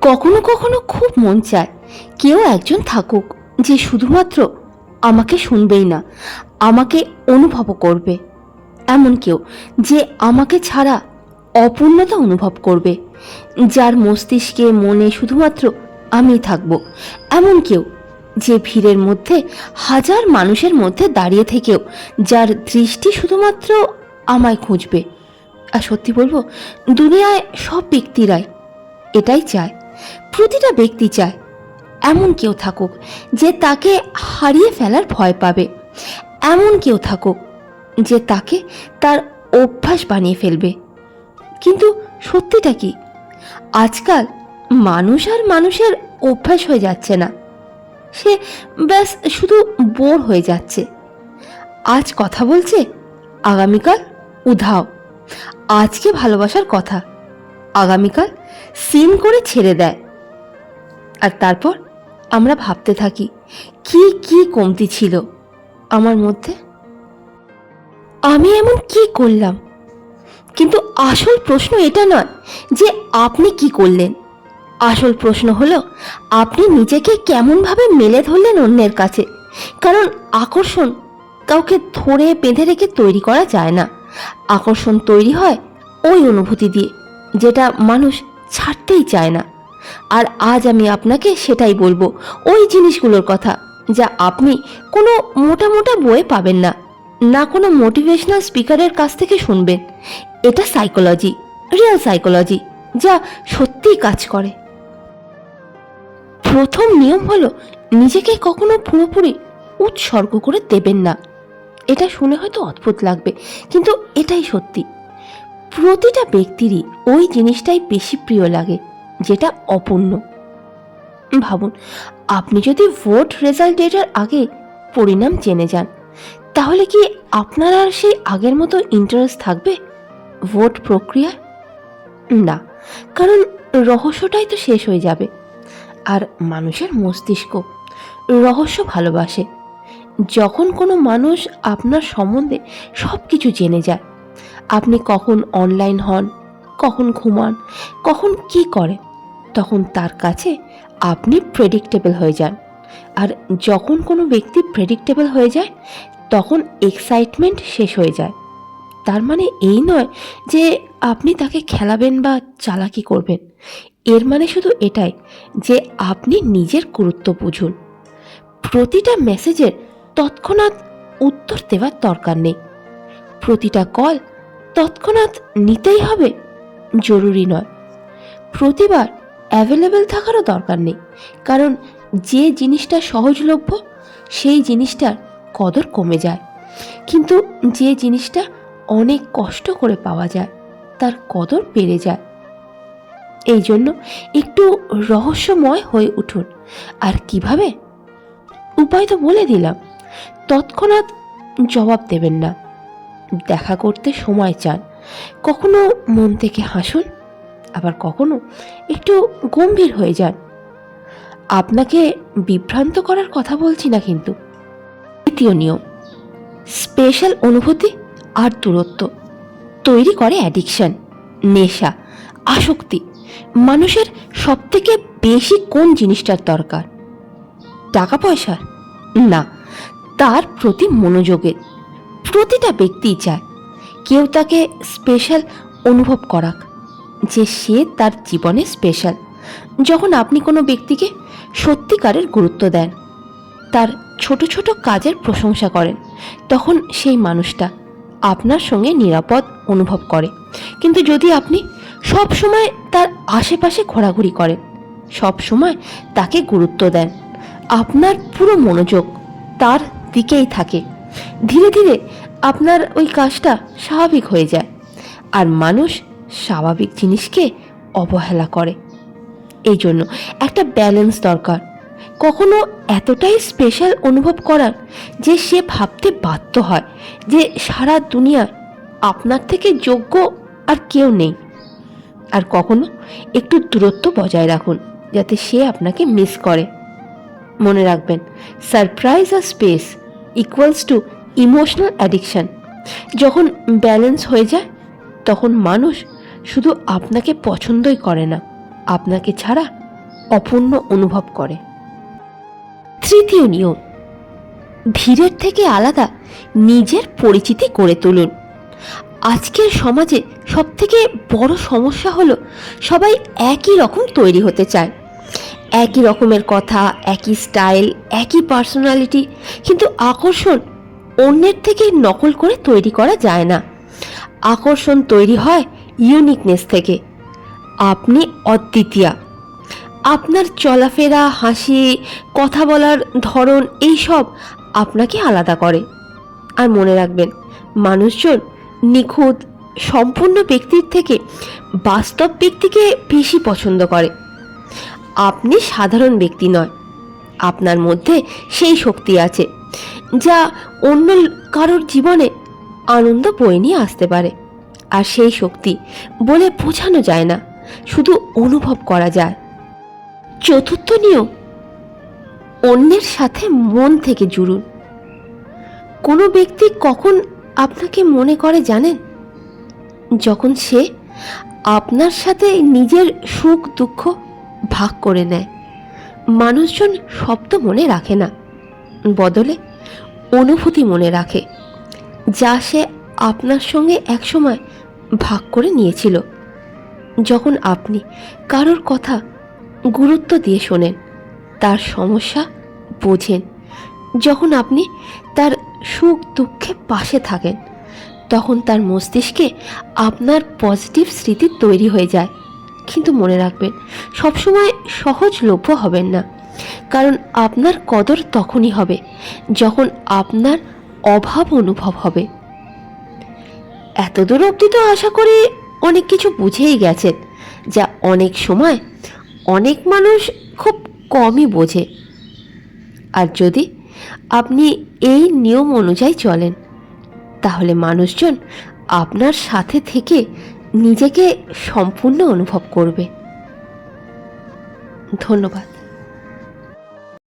কখনো কখনো খুব মন চায় কেউ একজন থাকুক যে শুধুমাত্র আমাকে শুনবেই না, আমাকে অনুভবও করবে। এমন কেউ যে আমাকে ছাড়া অপূর্ণতা অনুভব করবে, যার মস্তিষ্কে মনে শুধুমাত্র আমি থাকব। এমন কেউ যে ভিড়ের মধ্যে হাজার মানুষের মধ্যে দাঁড়িয়ে থেকেও যার দৃষ্টি শুধুমাত্র আমায় খুঁজবে। আর সত্যি বলবো, দুনিয়ায় সব ব্যক্তিরাই এটাই চায়। প্রতিটা ব্যক্তি চায় এমন কেউ থাকুক যে তাকে হারিয়ে ফেলার ভয় পাবে, এমন কেউ থাকুক যে তাকে তার অভ্যাস বানিয়ে ফেলবে। কিন্তু সত্যিটা কি, আজকাল মানুষ আর মানুষের অভ্যাস হয়ে যাচ্ছে না, সে ব্যাস শুধু বোর হয়ে যাচ্ছে। আজ কথা বলছে, আগামীকাল উধাও। আজকে ভালোবাসার কথা, আগামীকাল সিন করে ছেড়ে দেয়। আর তারপর আমরা ভাবতে থাকি কি কি কমতি ছিল আমার মধ্যে, আমি এমন কি করলাম। কিন্তু আসল প্রশ্ন এটা নয় যে আপনি কি করলেন, আসল প্রশ্ন হলো আপনি নিজেকে কেমনভাবে মেলে ধরলেন অন্যের কাছে। কারণ আকর্ষণ কাউকে ধরে বেঁধে রেখে তৈরি করা যায় না। আকর্ষণ তৈরি হয় ওই অনুভূতি দিয়ে যেটা মানুষ ছাড়তেই চায় না। আর আজ আমি আপনাকে সেটাই বলবো, ওই জিনিসগুলোর কথা যা আপনি কোনো মোটা মোটা বইয়ে পাবেন না, না কোনো মোটিভেশনাল স্পিকারের কাছ থেকে শুনবেন। এটা সাইকোলজি, রিয়েল সাইকোলজি, যা সত্যিই কাজ করে। প্রথম নিয়ম হলো নিজেকে কখনো পুরোপুরি উৎসর্গ করে দেবেন না। এটা শুনে হয়তো অদ্ভুত লাগবে, কিন্তু এটাই সত্যি। প্রতিটা ব্যক্তিরই ওই জিনিসটাই বেশি প্রিয় লাগে যেটা অপূর্ণ। ভাবুন, আপনি যদি ভোট রেজাল্ট ডেটের আগে পরিণাম জেনে যান, তাহলে কি আপনার আর সেই আগের মতো ইন্টারেস্ট থাকবে ভোট প্রক্রিয়ায়? না, কারণ রহস্যটাই তো শেষ হয়ে যাবে। আর মানুষের মস্তিষ্ক রহস্য ভালোবাসে। যখন কোনো মানুষ আপনার সম্বন্ধে সব কিছু জেনে যায়, আপনি কখন অনলাইন হন, কখন ঘুমান, কখন কি করেন, তখন তার কাছে আপনি প্রেডিক্টেবল হয়ে যান। আর যখন কোনো ব্যক্তি প্রেডিক্টেবল হয়ে যায়, তখন এক্সাইটমেন্ট শেষ হয়ে যায়। তার মানে এই নয় যে আপনি তাকে খেলাবেন বা চালাকি করবেন, এর মানে শুধু এটাই যে আপনি নিজের গুরুত্ব বুঝুন। প্রতিটা মেসেজের তৎক্ষণাৎ উত্তর দেওয়ার দরকার নেই, প্রতিটা কল তৎক্ষণাৎ নিতেই হবে জরুরি নয়, প্রতিবার অ্যাভেলেবেল থাকারও দরকার নেই। কারণ যে জিনিসটা সহজলভ্য সেই জিনিসটার কদর কমে যায়, কিন্তু যে জিনিসটা অনেক কষ্ট করে পাওয়া যায় তার কদর বেড়ে যায়। এই জন্য একটু রহস্যময় হয়ে উঠুন। আর কিভাবে? উপায় তো বলে দিলাম। তৎক্ষণাৎ জবাব দেবেন না, দেখা করতে সময় চান, কখনো মন থেকে হাসুন, আবার কখনো একটু গম্ভীর হয়ে যান। আপনাকে বিভ্রান্ত করার কথা বলছি না কিন্তু। দ্বিতীয় নিয়ম, স্পেশাল অনুভূতি আর দূরত্ব তৈরি করে অ্যাডিকশন, নেশা, আসক্তি। মানুষের সবথেকে বেশি কোন জিনিসটার দরকার? টাকা পয়সার না, তার প্রতি মনোযোগের। প্রতিটা ব্যক্তিই চায় কেউ তাকে স্পেশাল অনুভব করাক, যে সে তার জীবনে স্পেশাল। যখন আপনি কোনো ব্যক্তিকে সত্যিকারের গুরুত্ব দেন, তার ছোট ছোট কাজের প্রশংসা করেন, তখন সেই মানুষটা আপনার সঙ্গে নিরাপদ অনুভব করে। কিন্তু যদি আপনি সব সময় তার আশেপাশে ঘোরাঘুরি করেন, সব সময় তাকে গুরুত্ব দেন, আপনার পুরো মনোযোগ তার দিকেই থাকে, ধীরে ধীরে আপনার ওই কাজটা স্বাভাবিক হয়ে যায়। আর মানুষ স্বাভাবিক জিনিসকে অবহেলা করে। এই জন্য একটা ব্যালেন্স দরকার। কখনো এতটাই স্পেশাল অনুভব করার যে সে ভাবতে বাধ্য হয় যে সারা দুনিয়ায় আপনার থেকে যোগ্য আর কেউ নেই। আর কখনো একটু দূরত্ব বজায় রাখুন যাতে সে আপনাকে মিস করে। মনে রাখবেন, সারপ্রাইজ আর space equals to emotional addiction. যখন ব্যালেন্স হয়ে যায়, তখন মানুষ শুধু আপনাকে পছন্দই করে না, আপনাকে ছাড়া অপূর্ণ অনুভব করে। তৃতীয় নিয়ম, ভিড়ের থেকে আলাদা নিজের পরিচিতি গড়ে তুলুন। আজকের সমাজে সবথেকে বড় সমস্যা হলো সবাই একই রকম তৈরি হতে চায়, একই রকমের কথা, একই স্টাইল, একই পার্সোনালিটি, কিন্তু আকর্ষণ অন্যের থেকে নকল করে তৈরি করা যায় না। আকর্ষণ তৈরি হয় ইউনিকনেস থেকে। আপনি অদ্বিতীয়া। আপনার চলাফেরা, হাসি, কথা বলার ধরন এইসব আপনাকে আলাদা করে। আর মনে রাখবেন, মানুষজন নিখুঁত সম্পূর্ণ ব্যক্তির থেকে বাস্তব ব্যক্তিকে বেশি পছন্দ করে। আপনি সাধারণ ব্যক্তি নয়, আপনার মধ্যে সেই শক্তি আছে যা অন্য কারোর জীবনে আনন্দ বয়ে নিয়ে আসতে পারে। আর সেই শক্তি বলে বোঝানো যায় না, শুধু অনুভব করা যায়। চতুর্থ নিয়ম, অন্যের সাথে মন থেকে জুড়ুন। কোনো ব্যক্তি কখন আপনাকে মনে করে জানেন? যখন সে আপনার সাথে নিজের সুখ দুঃখ ভাগ করে নেয়। মানুষজন শব্দ মনে রাখে না, বদলে অনুভূতি মনে রাখে, যা সে আপনার সঙ্গে একসময় ভাগ করে নিয়েছিল। যখন আপনি কারোর কথা গুরুত্ব দিয়ে শোনেন, তার সমস্যা বোঝেন, যখন আপনি তার সুখ দুঃখে পাশে থাকেন, তখন তার মস্তিষ্কে আপনার পজিটিভ স্মৃতি তৈরি হয়ে যায়। কিন্তু মনে রাখবেন, সবসময় সহজলভ্য হবেন না, কারণ আপনার কদর তখনই হবে যখন আপনার অভাব অনুভব হবে। এতদূর অবধি তো আশা করি অনেক কিছু বুঝেই গেছেন, যা অনেক সময় অনেক মানুষ খুব কমই বোঝে। আর যদি আপনি এই নিয়ম অনুযায়ী চলেন, তাহলে মানুষজন আপনার সাথে থেকে নিজেকে সম্পূর্ণ অনুভব করবে। ধন্যবাদ।